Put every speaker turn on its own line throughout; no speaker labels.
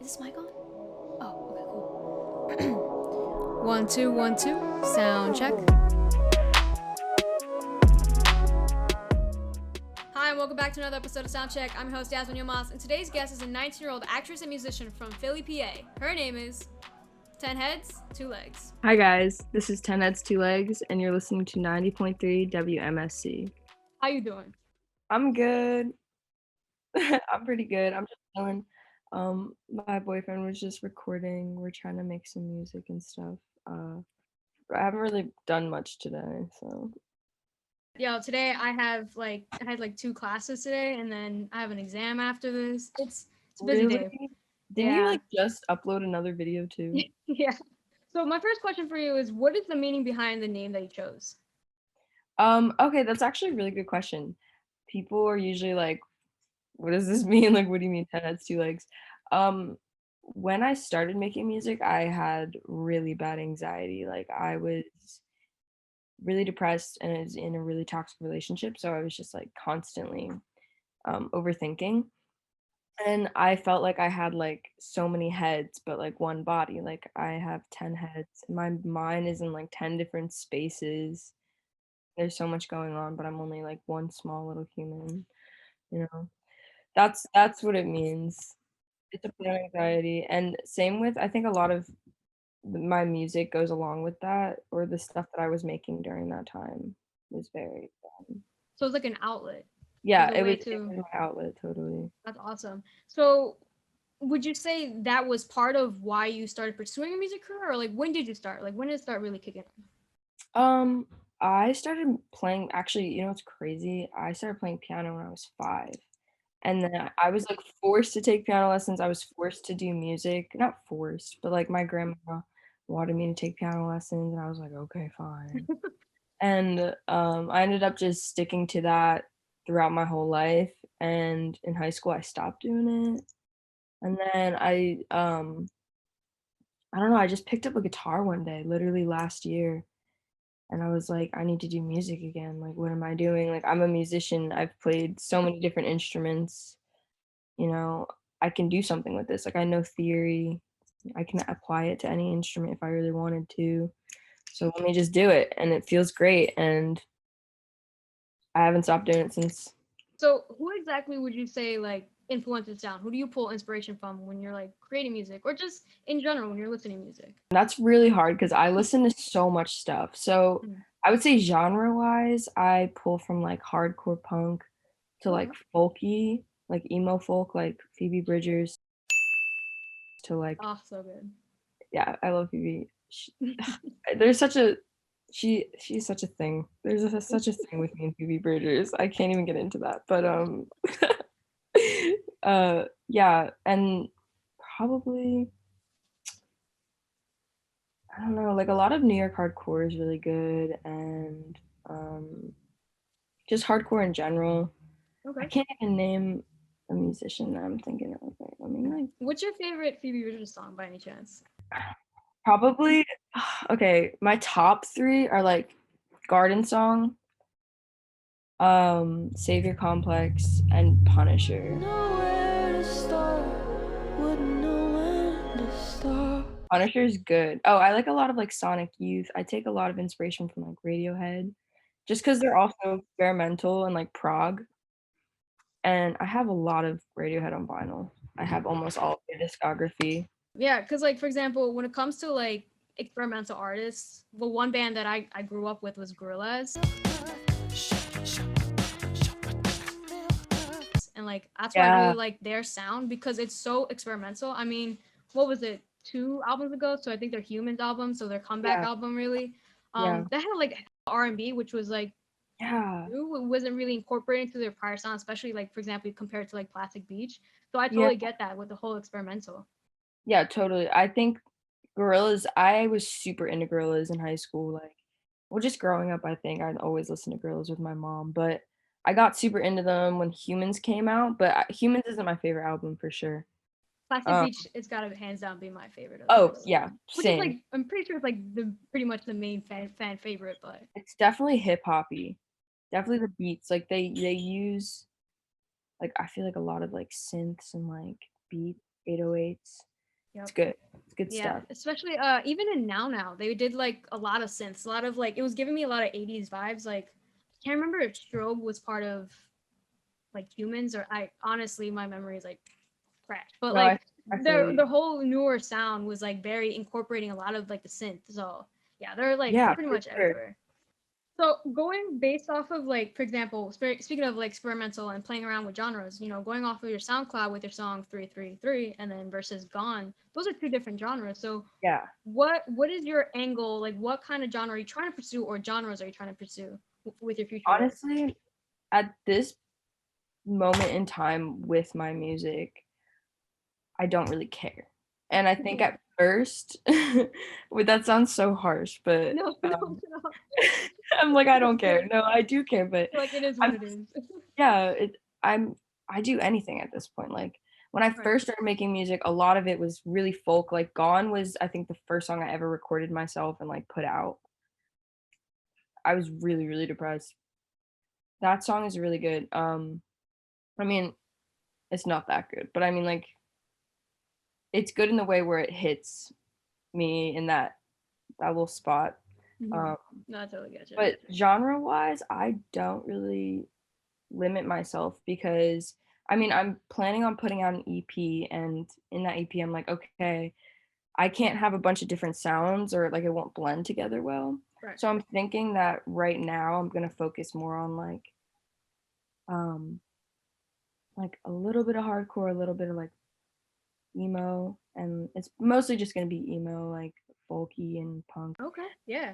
Is this mic on? Oh, okay, cool. 1 2 1 2. Sound check. Hi, and welcome back to another episode of Sound Check. I'm your host, Jasmine, and today's guest is a 19-year-old actress and musician from Philly, PA. Her name is 10 Heads, 2 Legs.
Hi guys, this is 10 Heads, 2 Legs, and you're listening to 90.3 WMSC.
How you doing?
I'm good. I'm pretty good. I'm just chilling. My boyfriend was just recording. We're trying to make some music and stuff. But I haven't really done much today, so.
Yo, today I had 2 classes today, and then I have an exam after this. It's a busy
Really?
day.
Didn't
Yeah.
you just upload another video too?
Yeah. So my first question for you is, what is the meaning behind the name that you chose?
Okay, that's actually a really good question. People are usually like, what does this mean? Like, what do you mean 10 heads, 2 legs? Um, when I started making music, I had really bad anxiety. Like, I was really depressed and I was in a really toxic relationship. So I was just like constantly overthinking. And I felt like I had like so many heads, but like one body. Like, I have 10 heads. My mind is in like 10 different spaces. There's so much going on, but I'm only like one small little human, you know? That's what it means. It's a bit of anxiety, and same with I think a lot of my music goes along with that, or the stuff that I was making during that time was very
So it's like an outlet.
yeah,
Like a
it
way
was
to.
my outlet, totally.
That's awesome. So would you say that was part of why you started pursuing a music career, or like when did you start? Like when did it start really kicking
Um, I started playing actually, you know what's crazy? I started playing piano when I was 5, and then I was, like, forced to take piano lessons, I was forced to do music not forced, but, like, my grandma wanted me to take piano lessons, and I was like, "Okay, fine." And, I ended up just sticking to that throughout my whole life, and in high school, I stopped doing it, and then I don't know, I just picked up a guitar one day, literally last year, and I was like, "I need to do music again, like, what am I doing?" Like, I'm a musician, I've played so many different instruments, you know, I can do something with this, like, I know theory, I can apply it to any instrument if I really wanted to, so let me just do it, and it feels great, and I haven't stopped doing it since.
So who exactly would you say like influences sound? Who do you pull inspiration from when you're like creating music, or just in general when you're listening to music?
That's really hard because I listen to so much stuff, so
Mm.
I would say genre-wise, I pull from, like, hardcore punk to, like,
Okay.
folky, like, emo folk, like Phoebe Bridgers, to, like
Oh, so good.
yeah, I love Phoebe. There's such a she's such a thing. There's such a thing with me and Phoebe Bridgers. I can't even get into that, but, yeah, and probably I don't know, like, a lot of New York hardcore is really good, and, um, just hardcore in general. I
Okay.
can't even name a musician that I'm thinking of. Wait, let me, like
What's your favorite Phoebe Bridgers song by any chance?
probably okay, my top 3 are, like, Garden Song, Savior Complex, and Punisher. Punisher's good. Oh, I like a lot of, like, Sonic Youth. I take a lot of inspiration from, like, Radiohead, just because 'cause they're also experimental and, like, prog, and I have a lot of Radiohead on vinyl. I have almost all of their discography.
Yeah, because like for example, when it comes to like experimental artists, the one band that I grew up with was Gorillaz, and like that's why I really
Yeah,
like their sound because it's so experimental. I mean, what was it? 2 albums ago, so I think their Humans album, so their comeback
yeah,
album really,
yeah,
that had like R&B, which was like
yeah,
new. It wasn't really incorporated into their prior sound, especially like for example compared to like Plastic Beach. So I
yeah,
totally get that with the whole experimental.
yeah, totally. I think Gorillaz I was super into Gorillaz in high school, like well, just growing up, I think I'd always listen to Gorillaz with my mom, but I got super into them when Humans came out, but Humans isn't my favorite album for sure.
Plastic
Um
Beach, it's gotta hands down be my favorite of
oh,
theirs.
yeah,
Which is
same.
like I'm pretty sure it's like the pretty much the main fan favorite, but
It's definitely hip hoppy. Definitely the beats, like, they use, like, I feel like a lot of, like, synths and, like, beat 808s. It's
Yep.
good. It's good
Yeah,
stuff.
especially even in Now they did like a lot of synths, a lot of like it was giving me a lot of 80s vibes. Like I can't remember if Strobe was part of like Humans or I honestly my memory is like trash. But
No,
like
I feel
the
you.
whole newer sound was like very incorporating a lot of like the synth. So yeah, they're like
Yeah,
pretty
for
much
sure.
everywhere. So going based off of like, for example, speaking of like experimental and playing around with genres, going off of your SoundCloud with your song 333 and then versus Gone, those are two different genres. So
Yeah.
what is your angle? Like what kind of genre are you trying to pursue or genres are you trying to pursue with your future work?
Honestly, at this moment in time with my music, I don't really care. And I think at first, well, that sounds so harsh, but
No, no, no.
I'm like, I don't care. No, I do care, but
Like it is what
I'm
it is.
yeah, I'm I do anything at this point. Like when I
Right.
first started making music, a lot of it was really folk. Like Gone was I think the first song I ever recorded myself and like put out. I was really, really depressed. That song is really good. I mean, it's not that good, but I mean like it's good in the way where it hits me in that little spot.
Mm-hmm.
Um,
No, I totally get you.
but genre-wise, I don't really limit myself because I mean, I'm planning on putting out an EP, and in that EP, I'm like, okay, I can't have a bunch of different sounds or like it won't blend together well.
Right.
So I'm thinking that right now I'm gonna focus more on um like a little bit of hardcore, a little bit of like emo, and it's mostly just gonna be emo, like folky and punk.
Okay. Yeah.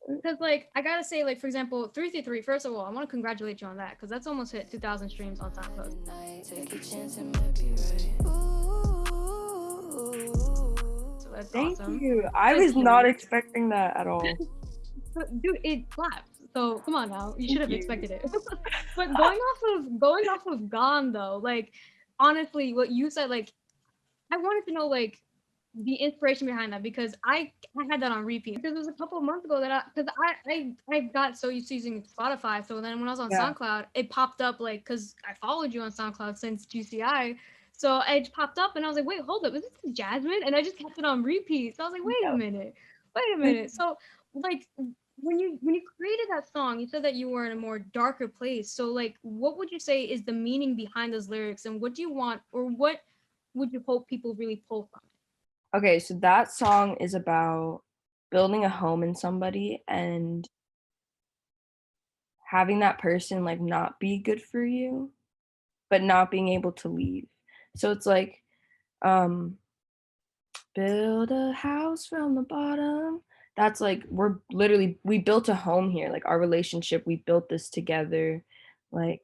Because like I gotta say, like for example, 333. First of all, I want to congratulate you on that because that's almost hit 2,000 streams on SoundCloud. So that's
Thank
awesome.
you. I
That's
was not
huge.
expecting that at all.
But dude, it slaps. So come on now, you should
Thank
have
you.
expected it. But going off of Gone though, like honestly, what you said, like I wanted to know like the inspiration behind that because I had that on repeat because it was a couple of months ago that I got so used to using Spotify. So then when I was on
Yeah.
SoundCloud, it popped up like because I followed you on SoundCloud since GCI. So it popped up and I was like, wait, hold up, is this Jasmine? And I just kept it on repeat. So I was like, wait a minute. So like when you created that song, you said that you were in a more darker place. So like what would you say is the meaning behind those lyrics and what do you want or what would you hope people really pull from
Okay, so that song is about building a home in somebody and having that person like not be good for you, but not being able to leave. So it's like, um, build a house from the bottom. That's like we built a home here. Like our relationship, we built this together. Like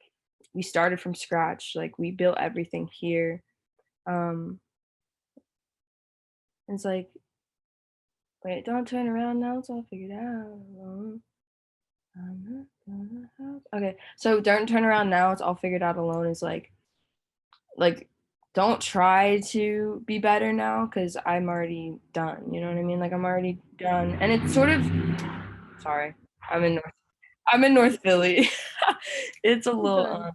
we started from scratch. Like we built everything here. Um, it's like, wait, don't turn around now, it's all figured out. Alone. I'm not gonna help. Okay, so don't turn around now, it's all figured out alone is like don't try to be better now because I'm already done. You know what I mean? Like I'm already done. And it's sort of sorry, I'm in North I'm in North Philly. It's a
it?
little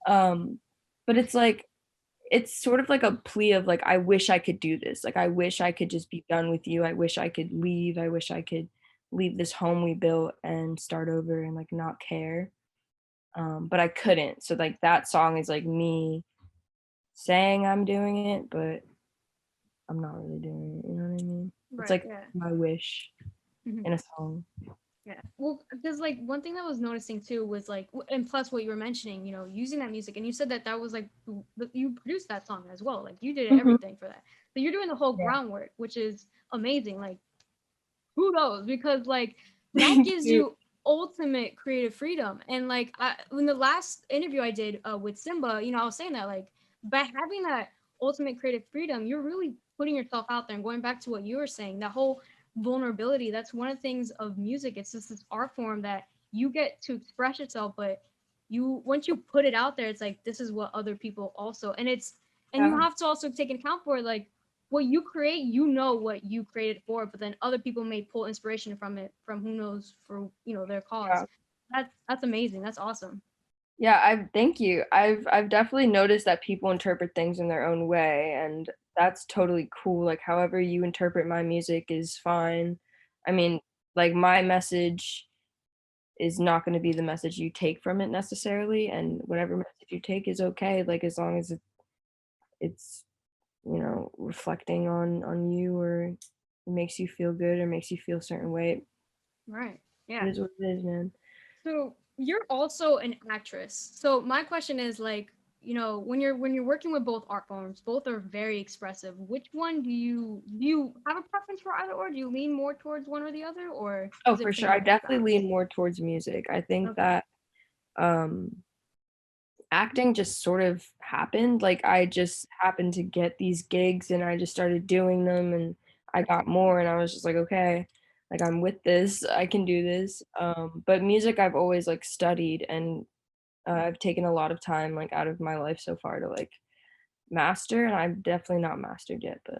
Good.
but it's like it's sort of like a plea of like I wish I could do this. Like I wish I could just be done with you. I wish I could leave. I wish I could leave this home we built and start over and like not care. But I couldn't. So like that song is like me saying I'm doing it, but I'm not really doing it. You know what I mean? It's
Right.
like
Yeah.
my wish
Mhm.
in a song.
Yeah. Well, because like one thing that I was noticing too was like, and plus what you were mentioning, using that music, and you said that that was like you produced that song as well. Like you did
Mhm.
everything for that. So you're doing the whole
Yeah.
groundwork, which is amazing. Like who knows? Because like that
Thank
gives
you.
you ultimate creative freedom. And like in the last interview I did with Simba, I was saying that like by having that ultimate creative freedom, you're really putting yourself out there and going back to what you were saying, that whole vulnerability. That's one of the things of music. It's just this art form that you get to express yourself, but you once you put it out there, it's like this is what other people also and you
Yeah.
have to also take into account for like what you create, you know what you created for, but then other people may pull inspiration from it, from who knows for their cause.
Yeah.
That's amazing. That's awesome.
Yeah, I thank you. I've definitely noticed that people interpret things in their own way, and that's totally cool, like, however you interpret my music is fine. I mean, like, my message is not gonna be the message you take from it necessarily, and whatever message you take is okay, like, as long as it's, reflecting on you or it makes you feel good or makes you feel a certain way.
Right.
It
Yeah.
is what it is, man.
So you're also an actress. So my question is like, when you're working with both art forms, both are very expressive. Which one do you have a preference for either, or do you lean more towards one or the other, or
Oh,
is it
for
pretty
sure, I
much
definitely
balanced?
lean more towards music. I think
Okay.
that, um acting just sort of happened, like, I just happened to get these gigs, and I just started doing them, and I got more, and I was just like, "Okay, like, I'm with this, I can do this." But music I've always, like, studied, and, I've taken a lot of time, like, out of my life so far to, like, master, and I'm definitely not mastered yet, but,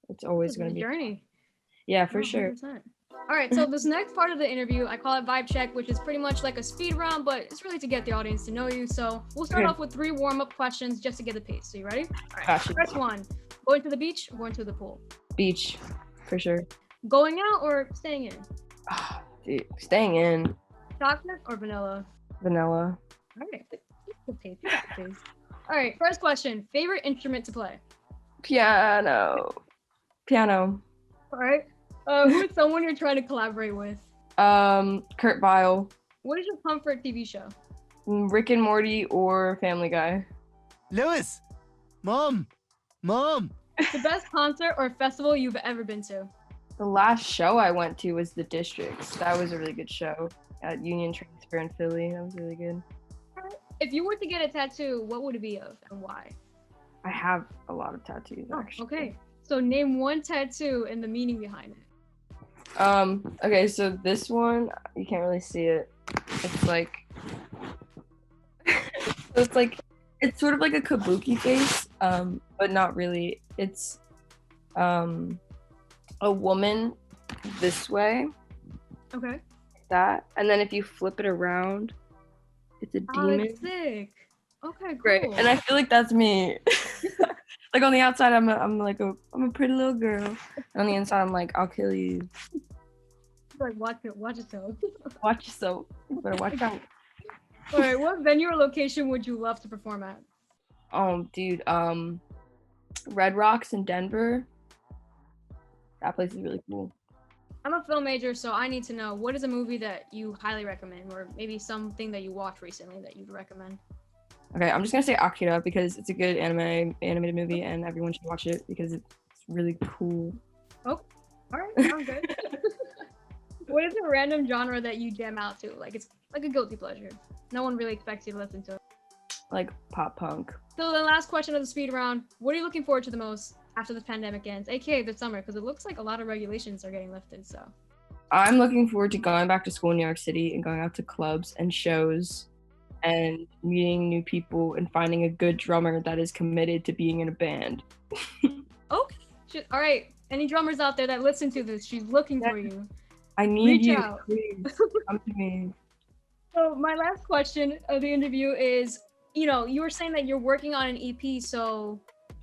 it's always
This is
gonna
a
be
journey.
yeah,
No,
for sure.
100%. All right, so this next part of the interview, I call it vibe check, which is pretty much like a speed round, but it's really to get the audience to know you. So we'll start
Okay,
off with 3 warm-up questions just to get the pace. So you ready? All right.
gotcha.
First one: going to the beach or going to the pool?
Beach, for sure.
Going out or staying in?
Ah, dude, staying in.
Chocolate or vanilla?
Vanilla.
All right, good pace. You got the pace. All right, first question: favorite instrument to play?
Piano. Piano.
All right. Who is someone you're trying to collaborate with?
Kurt Vile.
What is your comfort TV show?
Rick and Morty or Family Guy.
Lewis! Mom! Mom!
The best concert or festival you've ever been to?
The last show I went to was The Districts. That was a really good show at Union Transfer in Philly. That was really good.
If you were to get a tattoo, what would it be of and why?
I have a lot of tattoos,
Oh,
actually.
okay. So name one tattoo and the meaning behind it.
Okay, so this one, you can't really see it. It's like, so it's sort of like a kabuki face, but not really. It's, a woman this way,
Okay.
like that, and then if you flip it around, it's a
Oh,
demon.
that's sick. Okay, cool.
Great, and I feel like that's me. Like on the outside, I'm a pretty little girl, and on the inside, I'm like, I'll kill you.
Like, watch yourself.
Watch yourself. You better watch out.
All right, what venue or location would you love to perform at?
Oh, dude, Red Rocks in Denver. That place is really cool.
I'm a film major, so I need to know, what is a movie that you highly recommend, or maybe something that you watched recently that you'd recommend?
Okay, I'm just gonna say Akira because it's a good animated movie, and everyone should watch it because it's really cool.
Oh, all right, sounds good. What is a random genre that you jam out to? Like, it's like a guilty pleasure. No one really expects you to listen to it.
Like pop punk.
So the last question of the speed round: what are you looking forward to the most after this pandemic ends, aka the summer? Because it looks like a lot of regulations are getting lifted. So
I'm looking forward to going back to school in New York City and going out to clubs and shows and meeting new people and finding a good drummer that is committed to being in a band.
okay, all right. Any drummers out there that listen to this? She's looking for you.
I need
Reach
you,
out.
please come to me.
So my last question of the interview is, you were saying that you're working on an EP, so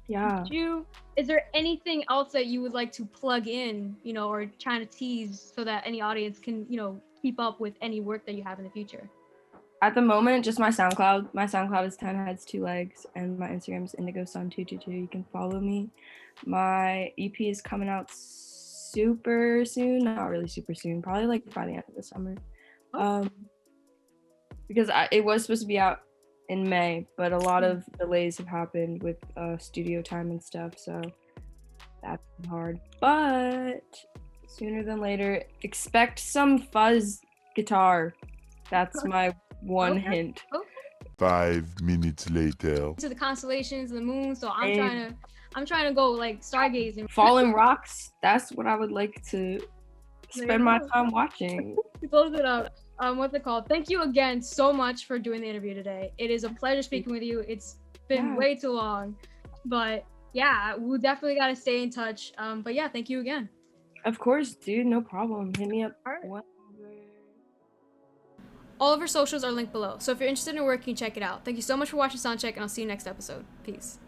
Yeah.
is there anything else that you would like to plug in, or trying to tease so that any audience can, keep up with any work that you have in the future?
At the moment, just my SoundCloud. My SoundCloud is 10 heads, 2 legs, and my Instagram is indigosun222. You can follow me. My EP is coming out super soon. Not really super soon. Probably like by the end of the summer. Because it was supposed to be out in May, but a lot of delays have happened with studio time and stuff, so that's hard. But sooner than later, expect some fuzz guitar. That's my one
Okay.
hint.
Okay.
5 minutes later.
To the constellations, the moon. So I'm trying to go like stargazing.
Fallen Rocks. That's what I would like to spend my
go.
time watching.
To close it up, what's it called? Thank you again so much for doing the interview today. It is a pleasure speaking with you. It's been way too long, but yeah, we definitely got to stay in touch. But yeah, thank you again.
Of course, dude. No problem. Hit me up.
All right.
Whenever.
All of our socials are linked below, so if you're interested in our work, you can check it out. Thank you so much for watching Soundcheck, and I'll see you next episode. Peace.